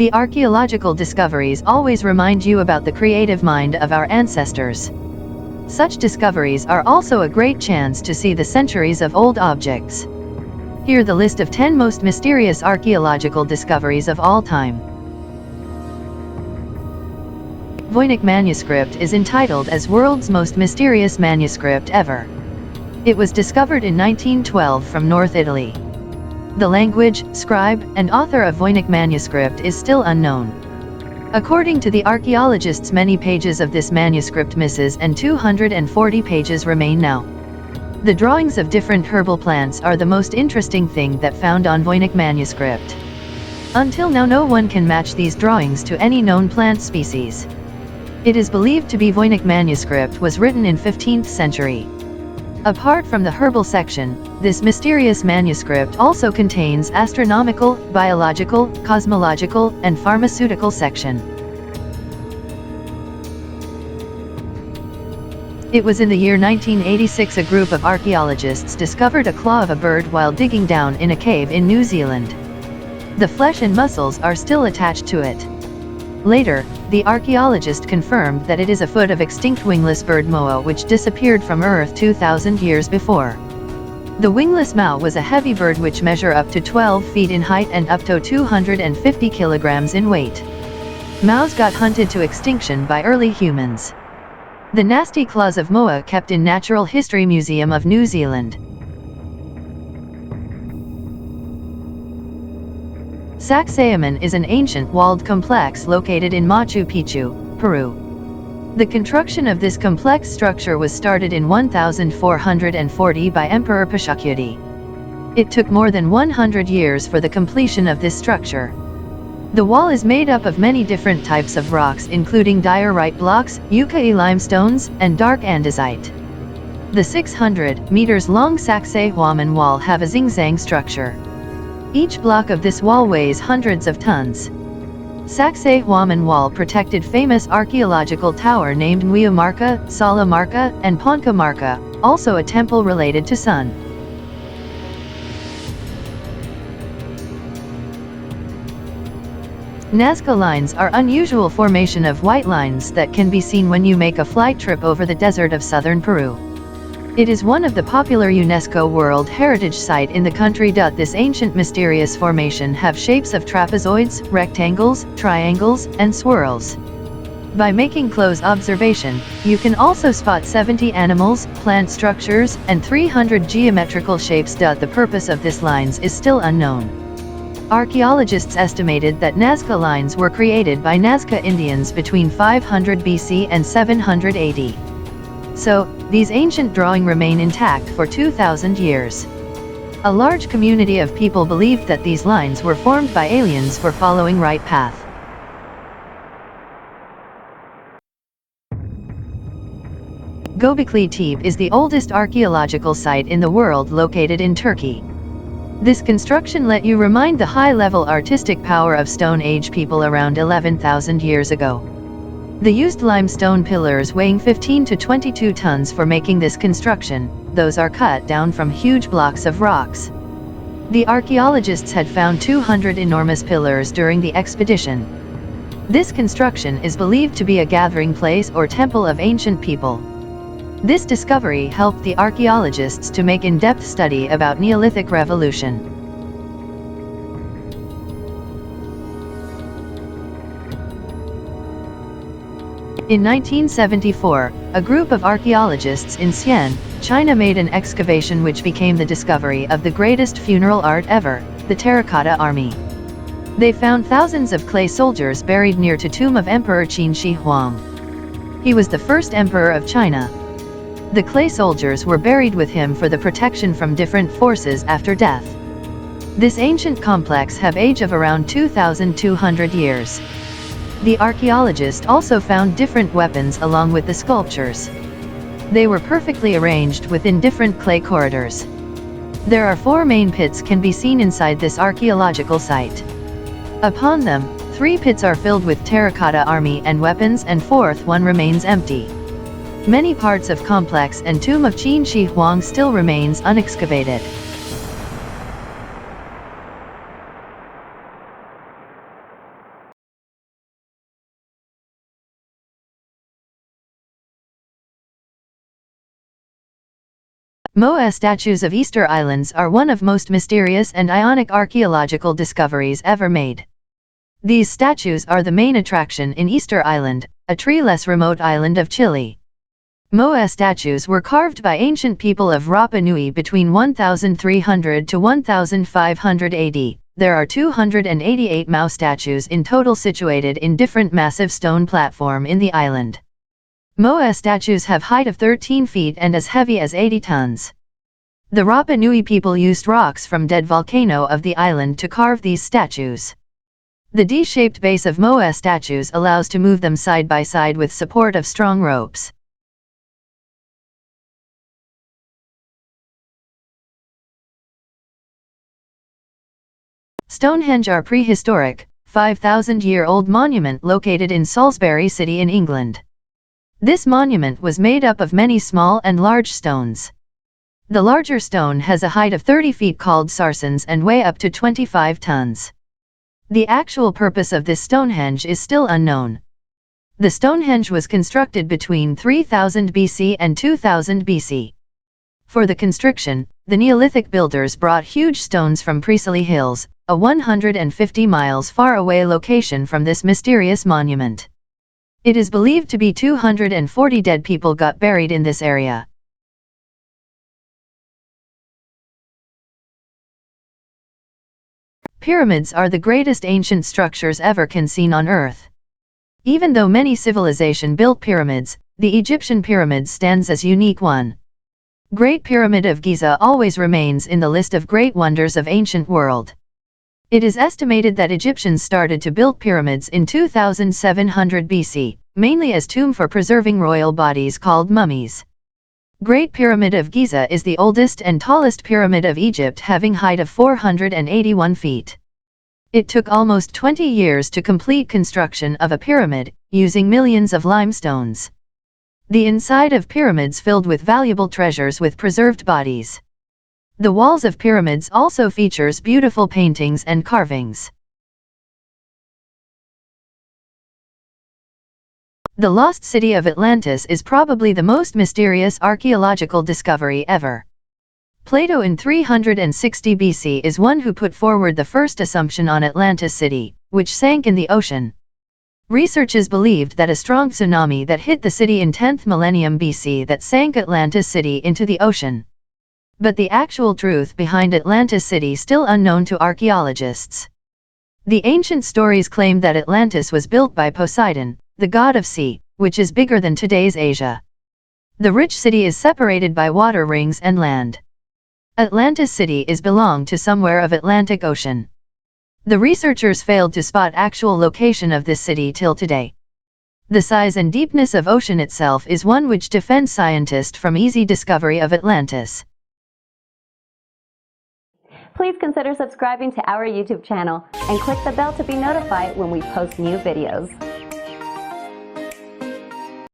The archaeological discoveries always remind you about the creative mind of our ancestors. Such discoveries are also a great chance to see the centuries of old objects. Here the list of 10 most mysterious archaeological discoveries of all time. Voynich Manuscript is entitled as world's most mysterious manuscript ever. It was discovered in 1912 from North Italy. The language, scribe, and author of Voynich Manuscript is still unknown. According to the archaeologists, many pages of this manuscript misses and 240 pages remain now. The drawings of different herbal plants are the most interesting thing that found on Voynich Manuscript. Until now no one can match these drawings to any known plant species. It is believed to be Voynich Manuscript was written in 15th century. Apart from the herbal section, this mysterious manuscript also contains astronomical, biological, cosmological, and pharmaceutical section. It was in the year 1986 a group of archaeologists discovered a claw of a bird while digging down in a cave in New Zealand. The flesh and muscles are still attached to it. Later, the archaeologist confirmed that it is a foot of extinct wingless bird MOA which disappeared from Earth 2,000 years before. The wingless MOA was a heavy bird which measure up to 12 feet in height and up to 250 kilograms in weight. MOAs got hunted to extinction by early humans. The nasty claws of MOA kept in Natural History Museum of New Zealand. Sacsayhuaman is an ancient walled complex located in Machu Picchu, Peru. The construction of this complex structure was started in 1440 by Emperor Picchu. It took more than 100 years for the completion of this structure. The wall is made up of many different types of rocks including diorite blocks, Ukai limestones, and dark andesite. The 600 meters long Sacsayhuaman wall have a zigzag structure. Each block of this wall weighs hundreds of tons. Sacsayhuaman wall protected famous archaeological tower named Muya Marca, Sala Marca, and Ponca Marca, also a temple related to sun. Nazca Lines are unusual formation of white lines that can be seen when you make a flight trip over the desert of southern Peru. It is one of the popular UNESCO World Heritage Site in the country. This ancient mysterious formation have shapes of trapezoids, rectangles, triangles, and swirls. By making close observation, you can also spot 70 animals, plant structures, and 300 geometrical shapes. The purpose of this lines is still unknown. Archaeologists estimated that Nazca Lines were created by Nazca Indians between 500 BC and 700 AD. So, these ancient drawings remain intact for 2,000 years. A large community of people believed that these lines were formed by aliens for following right path. Gobekli Temple is the oldest archaeological site in the world located in Turkey. This construction let you remind the high-level artistic power of Stone Age people around 11,000 years ago. The used limestone pillars weighing 15 to 22 tons for making this construction, those are cut down from huge blocks of rocks. The archaeologists had found 200 enormous pillars during the expedition. This construction is believed to be a gathering place or temple of ancient people. This discovery helped the archaeologists to make in-depth study about Neolithic revolution. In 1974, a group of archaeologists in Xi'an, China made an excavation which became the discovery of the greatest funeral art ever, the Terracotta Army. They found thousands of clay soldiers buried near to tomb of Emperor Qin Shi Huang. He was the first emperor of China. The clay soldiers were buried with him for the protection from different forces after death. This ancient complex have age of around 2,200 years. The archaeologist also found different weapons along with the sculptures. They were perfectly arranged within different clay corridors. There are 4 main pits can be seen inside this archaeological site. Upon them, 3 pits are filled with Terracotta Army and weapons and 4th one remains empty. Many parts of complex and tomb of Qin Shi Huang still remains unexcavated. MOA Statues of Easter Islands are one of most mysterious and ionic archaeological discoveries ever made. These statues are the main attraction in Easter Island, a tree-less remote island of Chile. MOA statues were carved by ancient people of Rapa Nui between 1300 to 1500 AD. There are 288 MOA statues in total situated in different massive stone platform in the island. MOA statues have height of 13 feet and as heavy as 80 tons. The Rapa Nui people used rocks from dead volcano of the island to carve these statues. The D-shaped base of MOA statues allows to move them side by side with support of strong ropes. Stonehenge are prehistoric, 5,000-year-old monument located in Salisbury City in England. This monument was made up of many small and large stones. The larger stone has a height of 30 feet called sarsens and weigh up to 25 tons. The actual purpose of this Stonehenge is still unknown. The Stonehenge was constructed between 3000 BC and 2000 BC. For the construction, the Neolithic builders brought huge stones from Priestley Hills, a 150 miles far away location from this mysterious monument. It is believed to be 240 dead people got buried in this area. Pyramids are the greatest ancient structures ever seen on Earth. Even though many civilizations built pyramids, the Egyptian pyramid stands as unique one. Great Pyramid of Giza always remains in the list of great wonders of ancient world. It is estimated that Egyptians started to build pyramids in 2700 BC, mainly as tomb for preserving royal bodies called mummies. Great Pyramid of Giza is the oldest and tallest pyramid of Egypt, having height of 481 feet. It took almost 20 years to complete construction of a pyramid, using millions of limestones. The inside of pyramids filled with valuable treasures with preserved bodies. The walls of pyramids also features beautiful paintings and carvings. The lost city of Atlantis is probably the most mysterious archaeological discovery ever. Plato in 360 BC is one who put forward the first assumption on Atlantis city, which sank in the ocean. Researchers believed that a strong tsunami that hit the city in 10th millennium BC that sank Atlantis city into the ocean. But the actual truth behind Atlantis city still unknown to archaeologists. The ancient stories claim that Atlantis was built by Poseidon, the god of sea, which is bigger than today's Asia. The rich city is separated by water rings and land. Atlantis city is belonged to somewhere of Atlantic Ocean. The researchers failed to spot actual location of this city till today. The size and deepness of ocean itself is one which defends scientists from easy discovery of Atlantis. Please consider subscribing to our YouTube channel and click the bell to be notified when we post new videos.